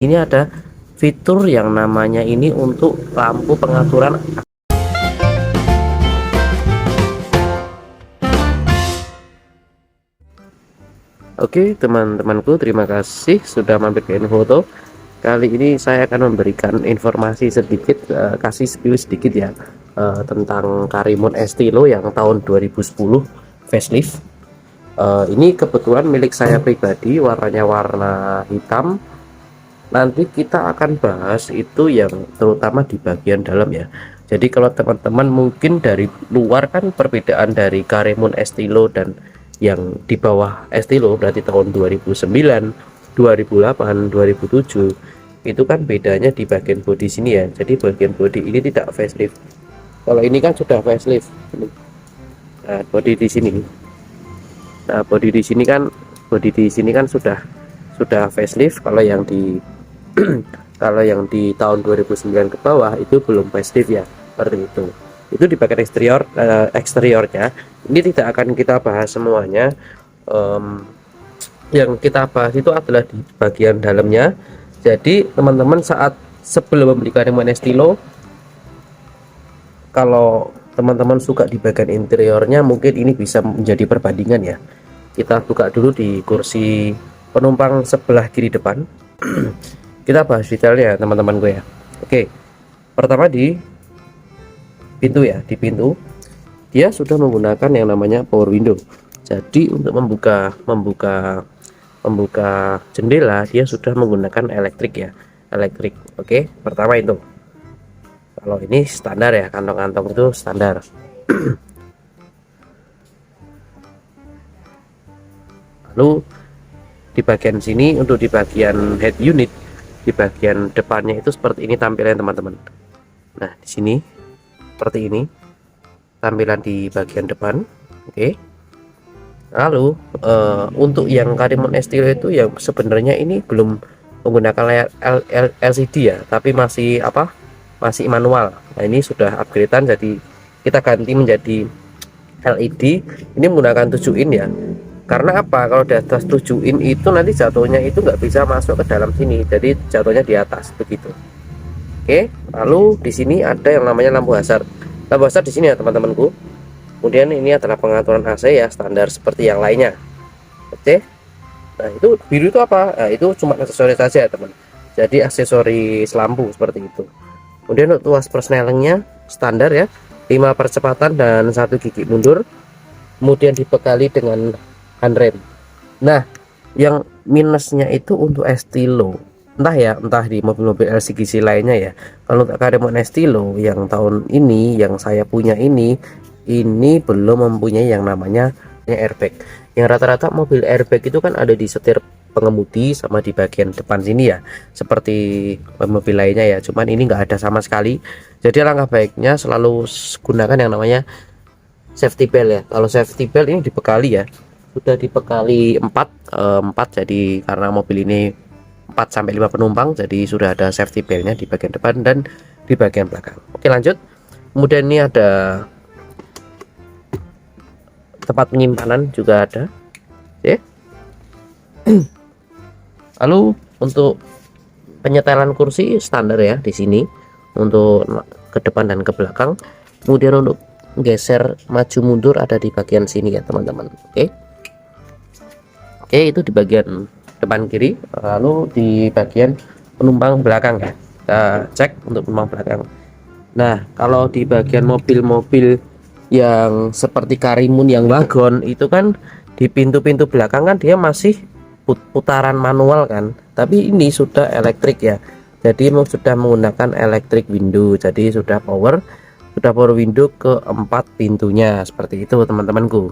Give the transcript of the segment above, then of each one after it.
Ini ada fitur yang namanya ini untuk lampu pengaturan. Oke teman-temanku, terima kasih sudah mampir ke Infoto. Kali ini saya akan memberikan informasi sedikit, kasih spill sedikit ya, tentang Karimun Estilo yang tahun 2010 facelift. Ini kebetulan milik saya pribadi, warnanya warna hitam. Nanti kita akan bahas itu yang terutama di bagian dalam ya. Jadi kalau teman-teman mungkin dari luar kan perbedaan dari Karimun Estilo dan yang di bawah Estilo berarti tahun 2009, 2008, 2007 itu kan bedanya di bagian bodi sini ya. Jadi bagian bodi ini tidak facelift. Kalau ini kan sudah facelift. Nah, bodi di sini. Nah, bodi di sini kan sudah facelift. Kalau yang di kalau yang di tahun 2009 ke bawah itu belum facelift ya, seperti itu di bagian eksteriornya. Ini tidak akan kita bahas semuanya. Yang kita bahas itu adalah di bagian dalamnya. Jadi teman-teman saat sebelum membeli Karimun Estilo, kalau teman-teman suka di bagian interiornya, mungkin ini bisa menjadi perbandingan ya. Kita buka dulu di kursi penumpang sebelah kiri depan. Kita bahas detailnya teman-teman gue ya. Oke, pertama di pintu ya, di pintu dia sudah menggunakan yang namanya power window. Jadi untuk membuka jendela dia sudah menggunakan elektrik ya, elektrik. Oke, pertama itu. Kalau ini standar ya, kantong-kantong itu standar. Lalu di bagian sini untuk di bagian head unit, di bagian depannya itu seperti ini tampilan teman-teman. Nah di sini seperti ini tampilan di bagian depan. Oke. Lalu untuk yang Karimun Estilo itu yang sebenarnya ini belum menggunakan layar LCD ya, tapi masih masih manual. Nah ini sudah upgradean, jadi kita ganti menjadi LED. Ini menggunakan 7 in ya. Karena apa? Kalau di atas 7 in itu nanti jatuhnya itu nggak bisa masuk ke dalam sini, jadi jatuhnya di atas begitu. Oke, lalu di sini ada yang namanya lampu hazard. Lampu hazard di sini ya teman-temanku. Kemudian ini adalah pengaturan AC ya, standar seperti yang lainnya. Oke. Nah itu biru itu apa? Nah, itu cuma aksesoris saja teman. Jadi aksesoris lampu seperti itu. Kemudian untuk tuas persnelingnya standar ya, 5 percepatan dan 1 gigi mundur. Kemudian dibekali dengan handrem. Nah yang minusnya itu untuk Estilo, entah di mobil-mobil LCGC lainnya ya. Kalau untuk Karimun Estilo yang tahun ini yang saya punya ini belum mempunyai yang namanya airbag. Yang rata-rata mobil airbag itu kan ada di setir pengemudi sama di bagian depan sini ya, seperti mobil lainnya ya, cuman ini enggak ada sama sekali. Jadi langkah baiknya selalu gunakan yang namanya safety belt ya. Kalau safety belt ini dibekali ya, sudah dibekali 4, jadi karena mobil ini 4 sampai 5 penumpang, jadi sudah ada safety beltnya di bagian depan dan di bagian belakang. Oke lanjut. Kemudian ini ada tempat penyimpanan juga ada. Oke. Lalu untuk penyetelan kursi standar ya di sini untuk ke depan dan ke belakang. Kemudian untuk geser maju mundur ada di bagian sini ya teman-teman. Oke, itu di bagian depan kiri. Lalu di bagian penumpang belakang ya, kita cek untuk penumpang belakang. Nah kalau di bagian mobil-mobil yang seperti Karimun yang wagon itu kan di pintu-pintu belakang kan dia masih putaran manual kan, tapi ini sudah elektrik ya. Jadi sudah menggunakan electric window, jadi sudah power window ke 4 pintunya seperti itu teman-temanku.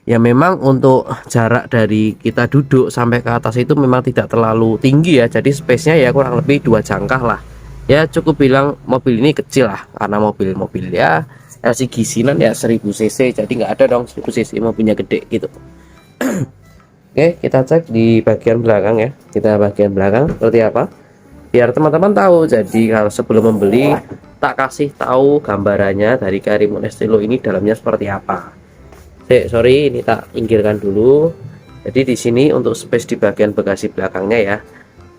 Ya memang untuk jarak dari kita duduk sampai ke atas itu memang tidak terlalu tinggi ya, jadi space-nya ya kurang lebih 2 jangkah lah ya. Cukup bilang mobil ini kecil lah, karena mobil ya LCGC ya 1000 cc, jadi nggak ada dong 1000 cc mobilnya gede gitu. Oke, kita cek di bagian belakang ya. Kita bagian belakang seperti apa biar teman-teman tahu. Jadi kalau sebelum membeli tak kasih tahu gambarannya dari Karimun Estilo ini dalamnya seperti apa. Sorry, ini tak pinggirkan dulu. Jadi di sini untuk space di bagian bagasi belakangnya ya,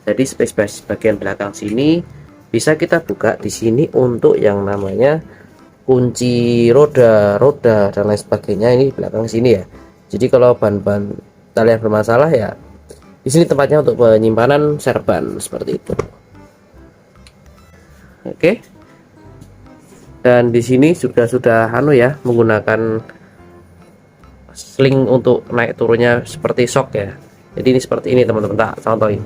Jadi space bagian belakang sini bisa kita buka di sini untuk yang namanya kunci roda dan lain sebagainya. Ini belakang sini ya. Jadi kalau ban-ban kalian bermasalah ya, di sini tempatnya untuk penyimpanan serban seperti itu. Oke. Dan di sini sudah anu ya, menggunakan sling untuk naik turunnya seperti shock ya. Jadi ini seperti ini teman-teman, tak contohin.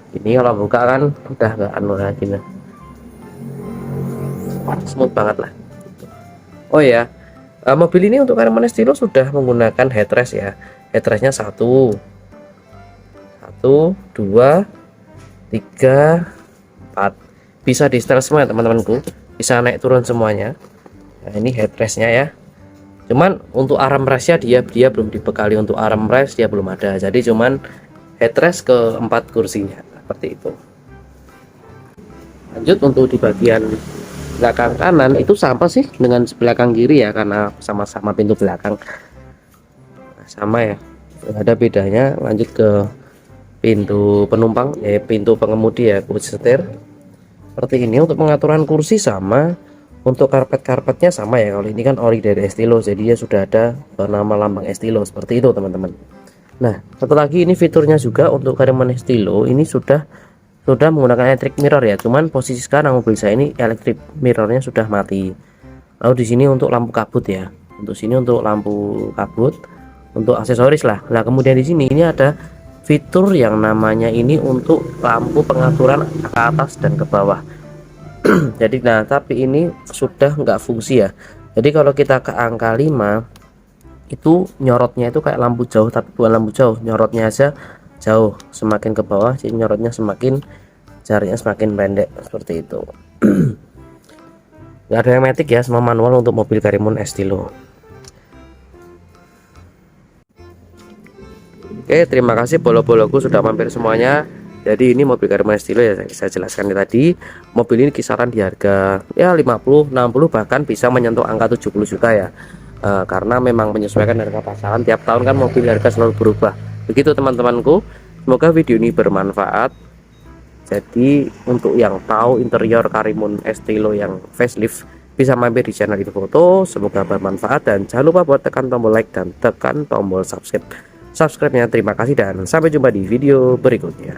Ini kalau buka kan udah nggak anu lagi nah. Smooth banget lah. Oh ya, mobil ini untuk Karman Estilo sudah menggunakan headrest ya. Headrestnya 1 2 3 4, bisa di setel semua ya teman-temanku, bisa naik turun semuanya. Nah ini headrestnya ya, cuman untuk armrestnya dia belum dibekali, untuk armrest dia belum ada, jadi cuman headrest ke 4 kursinya seperti itu. Lanjut untuk di bagian belakang kanan itu sama sih dengan belakang kiri ya, karena sama-sama pintu belakang. Nah, sama ya, nggak ada bedanya. Lanjut ke pintu penumpang, pintu pengemudi ya, kursi setir seperti ini. Untuk pengaturan kursi sama, untuk karpetnya sama ya. Kalau ini kan ori dari Estilo, jadi dia sudah ada nama lambang Estilo seperti itu teman-teman. Nah satu lagi, ini fiturnya juga untuk Karman Estilo ini sudah menggunakan electric mirror ya, cuman posisi sekarang mobil saya ini electric mirrornya sudah mati. Lalu di sini untuk lampu kabut ya, untuk sini untuk lampu kabut, untuk aksesoris lah. Nah kemudian di sini ini ada fitur yang namanya ini untuk lampu pengaturan ke atas dan ke bawah. Jadi nah tapi ini sudah nggak fungsi ya. Jadi kalau kita ke angka 5 itu nyorotnya itu kayak lampu jauh, tapi bukan lampu jauh, nyorotnya aja jauh. Semakin ke bawah jadi nyorotnya semakin, jaraknya semakin pendek seperti itu. Nggak ada yang matic ya, semua manual untuk mobil Karman Estilo. Oke, terima kasih bolo-boloku sudah mampir semuanya. Jadi ini mobil Karman Estilo ya, saya jelaskan tadi. Mobil ini kisaran di harga ya 50, 60, bahkan bisa menyentuh angka 70 juta ya. Karena memang menyesuaikan harga pasaran, tiap tahun kan mobil harga selalu berubah. Begitu teman-temanku, semoga video ini bermanfaat. Jadi untuk yang tahu interior Karman Estilo yang facelift, bisa mampir di channel itu foto. Semoga bermanfaat, dan jangan lupa buat tekan tombol like dan tekan tombol subscribe-nya. Terima kasih dan sampai jumpa di video berikutnya.